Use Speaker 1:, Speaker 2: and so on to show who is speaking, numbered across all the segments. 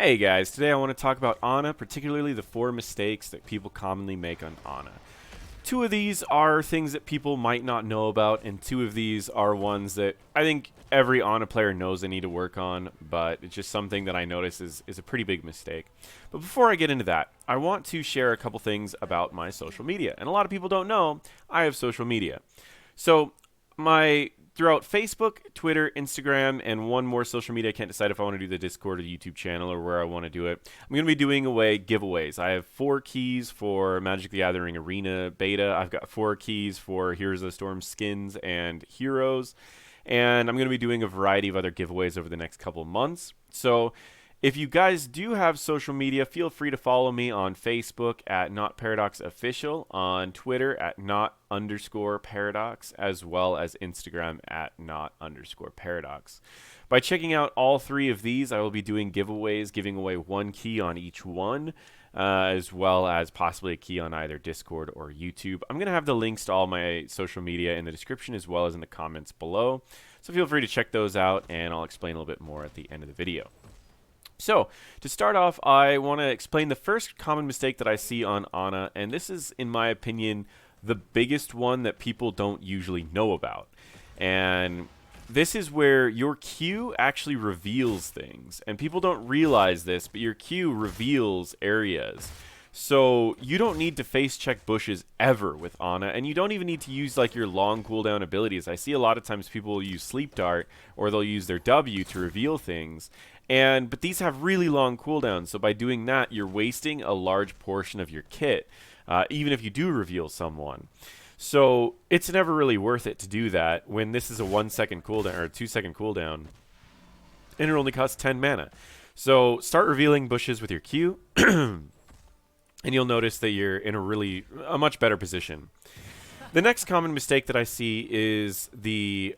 Speaker 1: Hey guys, today I want to talk about Ana, particularly the 4 mistakes that people commonly make on Ana. 2 of these are things that people might not know about, and 2 of these are ones that I think every Ana player knows they need to work on, but it's just something that I notice is a pretty big mistake. But before I get into that, I want to share a couple things about my social media. And a lot of people don't know I have social media. So throughout Facebook, Twitter, Instagram, and one more social media. I can't decide if I want to do the Discord or the YouTube channel or where I want to do it. I'm going to be doing away giveaways. I have 4 keys for Magic the Gathering Arena Beta. I've got 4 keys for Heroes of the Storm skins and heroes. And I'm going to be doing a variety of other giveaways over the next couple of months. So if you guys do have social media, feel free to follow me on Facebook at NotParadox Official, on Twitter at Not_Paradox, as well as Instagram at Not_Paradox. By checking out all 3 of these, I will be doing giveaways, giving away 1 key on each one, as well as possibly a key on either Discord or YouTube. I'm going to have the links to all my social media in the description as well as in the comments below. So feel free to check those out, and I'll explain a little bit more at the end of the video. So, to start off, I want to explain the first common mistake that I see on Ana, and this is, in my opinion, the biggest one that people don't usually know about. And this is where your Q actually reveals things, and people don't realize this, but your Q reveals areas. So you don't need to face check bushes ever with Ana, and you don't even need to use like your long cooldown abilities. I see a lot of times people will use Sleep Dart or they'll use their W to reveal things. But these have really long cooldowns, so by doing that, you're wasting a large portion of your kit, even if you do reveal someone. So it's never really worth it to do that when this is a 1-second cooldown or a 2-second cooldown, and it only costs 10 mana. So start revealing bushes with your Q, and you'll notice that you're in a much better position. The next common mistake that I see is the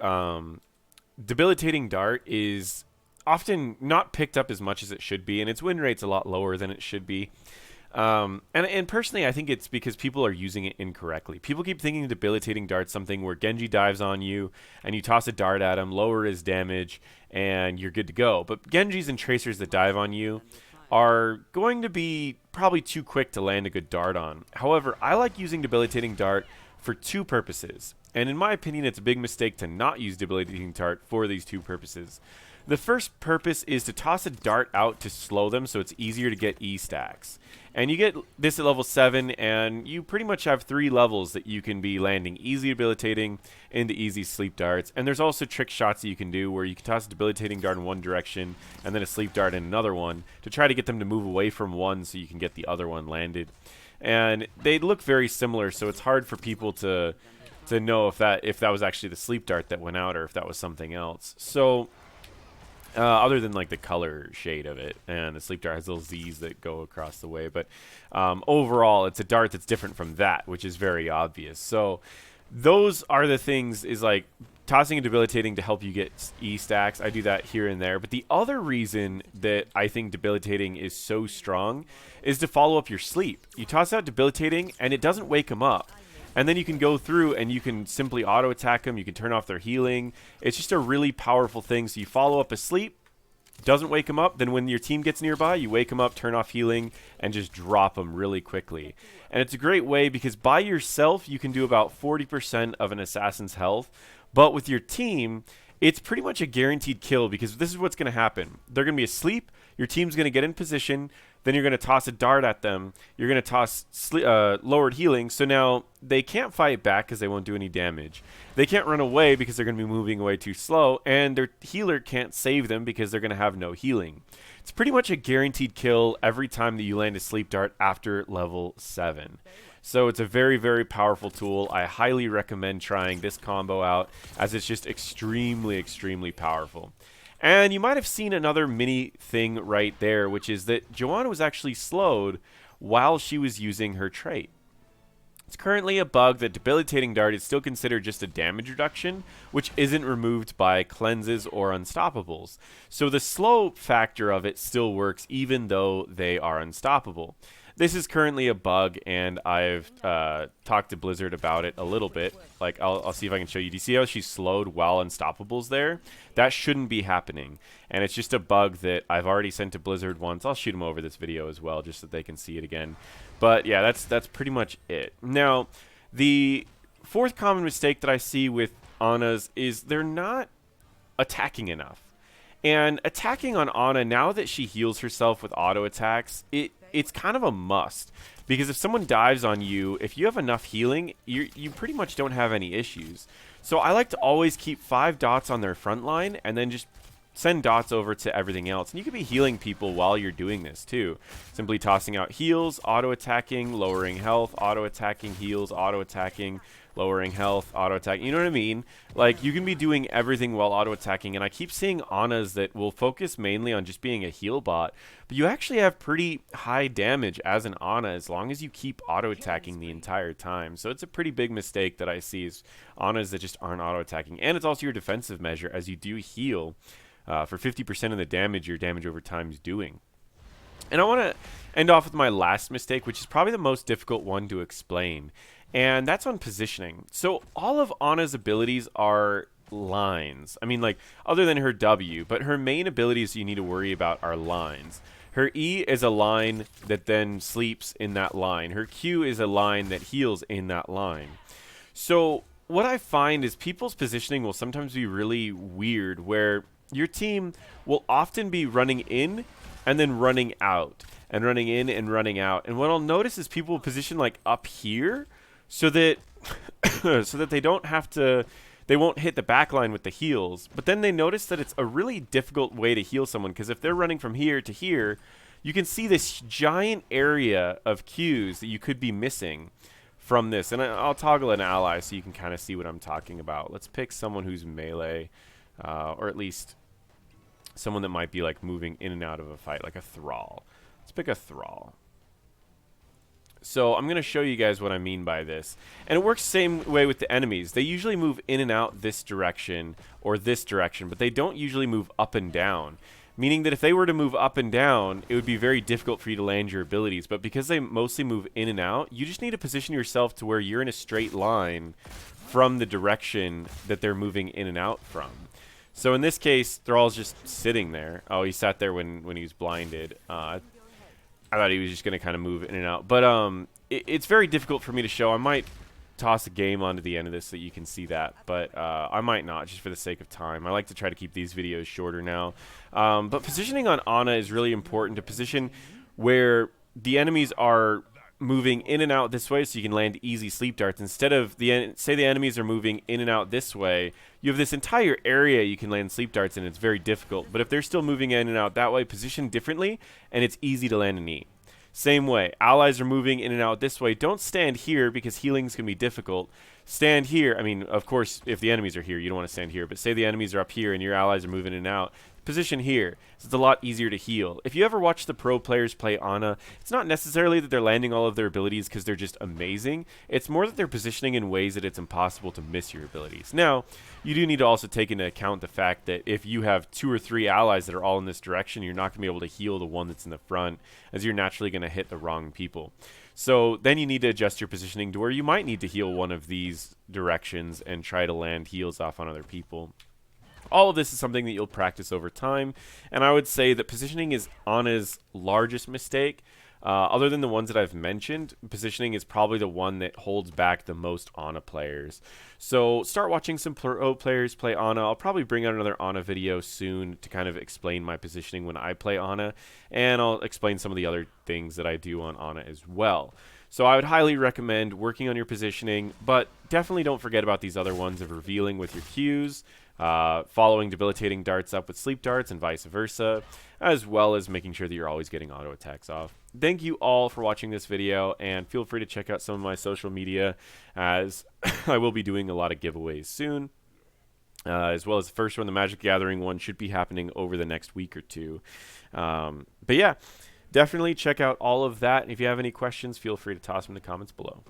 Speaker 1: debilitating dart is often not picked up as much as it should be, and its win rate's a lot lower than it should be. And personally, I think it's because people are using it incorrectly. People keep thinking debilitating dart's something where Genji dives on you, and you toss a dart at him, lower his damage, and you're good to go. But Genjis and Tracers that dive on you are going to be probably too quick to land a good dart on. However, I like using debilitating dart for 2 purposes. And in my opinion, it's a big mistake to not use debilitating dart for these 2 purposes. The first purpose is to toss a dart out to slow them so it's easier to get E stacks. And you get this at level 7, and you pretty much have 3 levels that you can be landing easy debilitating into easy sleep darts. And there's also trick shots that you can do where you can toss a debilitating dart in one direction and then a sleep dart in another one to try to get them to move away from one so you can get the other one landed. And they look very similar, so it's hard for people to know if that was actually the sleep dart that went out or if that was something else. So other than like the color shade of it, and the sleep dart has little Z's that go across the way, but overall it's a dart that's different from that, which is very obvious. So those are the things, is like tossing and debilitating to help you get E stacks. I do that here and there, but the other reason that I think debilitating is so strong is to follow up your sleep. You toss out debilitating and it doesn't wake them up. And then you can go through and you can simply auto-attack them. You can turn off their healing. It's just a really powerful thing. So you follow up a sleep, doesn't wake them up. Then when your team gets nearby, you wake them up, turn off healing, and just drop them really quickly. And it's a great way because by yourself, you can do about 40% of an assassin's health. But with your team, it's pretty much a guaranteed kill because this is what's going to happen. They're going to be asleep. Your team's going to get in position. Then you're going to toss a dart at them. You're going to toss lowered healing. So now they can't fight back because they won't do any damage. They can't run away because they're going to be moving away too slow. And their healer can't save them because they're going to have no healing. It's pretty much a guaranteed kill every time that you land a sleep dart after level 7. So it's a very, very powerful tool. I highly recommend trying this combo out as it's just extremely, extremely powerful. And you might have seen another mini thing right there, which is that Joanna was actually slowed while she was using her trait. It's currently a bug that debilitating dart is still considered just a damage reduction, which isn't removed by cleanses or unstoppables. So the slow factor of it still works even though they are unstoppable. this is currently a bug, and I've talked to Blizzard about it a little bit. Like, I'll see if I can show you. Do you see how she's slowed while Unstoppable's there? That shouldn't be happening, and it's just a bug that I've already sent to Blizzard once. I'll shoot them over this video as well, just so they can see it again. But yeah, that's pretty much it. Now, the fourth common mistake that I see with Ana's is they're not attacking enough. And attacking on Ana, now that she heals herself with auto attacks, it's kind of a must. Because if someone dives on you, if you have enough healing, you pretty much don't have any issues. So I like to always keep 5 dots on their front line and then just send dots over to everything else. And you could be healing people while you're doing this too. Simply tossing out heals, auto attacking, lowering health, auto attacking, heals, auto attacking, lowering health, auto attack. You know what I mean? Like, you can be doing everything while auto attacking, and I keep seeing Anas that will focus mainly on just being a heal bot, but you actually have pretty high damage as an Ana as long as you keep auto attacking the entire time. So it's a pretty big mistake that I see is Anas that just aren't auto attacking, and it's also your defensive measure as you do heal for 50% of the damage your damage over time is doing. And I want to end off with my last mistake, which is probably the most difficult one to explain. And that's on positioning. So all of Ana's abilities are lines. I mean, like, other than her W, but her main abilities you need to worry about are lines. Her E is a line that then sleeps in that line. Her Q is a line that heals in that line. So what I find is people's positioning will sometimes be really weird, where your team will often be running in and then running out, and running in and running out. And what I'll notice is people will position like up here, so that so that they don't have to, they won't hit the back line with the heals. But then they notice that it's a really difficult way to heal someone, because if they're running from here to here, you can see this giant area of Qs that you could be missing from this. And I'll toggle an ally so you can kind of see what I'm talking about. Let's pick someone who's melee, or at least someone that might be like moving in and out of a fight, like a Thrall. Let's pick a Thrall. So I'm going to show you guys what I mean by this. And it works the same way with the enemies. They usually move in and out this direction or this direction, but they don't usually move up and down. Meaning that if they were to move up and down, it would be very difficult for you to land your abilities. But because they mostly move in and out, you just need to position yourself to where you're in a straight line from the direction that they're moving in and out from. So in this case, Thrall's just sitting there. Oh, he sat there when he was blinded. I thought he was just going to kind of move in and out. But it's very difficult for me to show. I might toss a game onto the end of this so that you can see that. But I might not, just for the sake of time. I like to try to keep these videos shorter now. But positioning on Ana is really important, to position where the enemies are moving in and out this way so you can land easy sleep darts. Instead of, say the enemies are moving in and out this way, you have this entire area you can land sleep darts in. It's very difficult. But if they're still moving in and out that way, position differently, and it's easy to land an E. Same way, allies are moving in and out this way. Don't stand here because healing's going to be difficult. Stand here. I mean, of course, if the enemies are here, you don't want to stand here. But say the enemies are up here and your allies are moving in and out. Position here. It's a lot easier to heal. If you ever watch the pro players play Ana, it's not necessarily that they're landing all of their abilities because they're just amazing. It's more that they're positioning in ways that it's impossible to miss your abilities. Now, you do need to also take into account the fact that if you have 2 or 3 allies that are all in this direction, you're not going to be able to heal the one that's in the front, as you're naturally going to hit the wrong people. So then you need to adjust your positioning to where you might need to heal one of these directions and try to land heals off on other people. All of this is something that you'll practice over time, and I would say that positioning is Ana's largest mistake. Other than the ones that I've mentioned, positioning is probably the one that holds back the most Ana players. So start watching some pro players play Ana. I'll probably bring out another Ana video soon to kind of explain my positioning when I play Ana, and I'll explain some of the other things that I do on Ana as well. So I would highly recommend working on your positioning, but definitely don't forget about these other ones of revealing with your Qs, following debilitating darts up with sleep darts and vice versa, as well as making sure that you're always getting auto attacks off. Thank you all for watching this video, and feel free to check out some of my social media, as I will be doing a lot of giveaways soon, as well as the first one, the Magic Gathering one, should be happening over the next week or two. But yeah, definitely check out all of that. And if you have any questions, feel free to toss them in the comments below.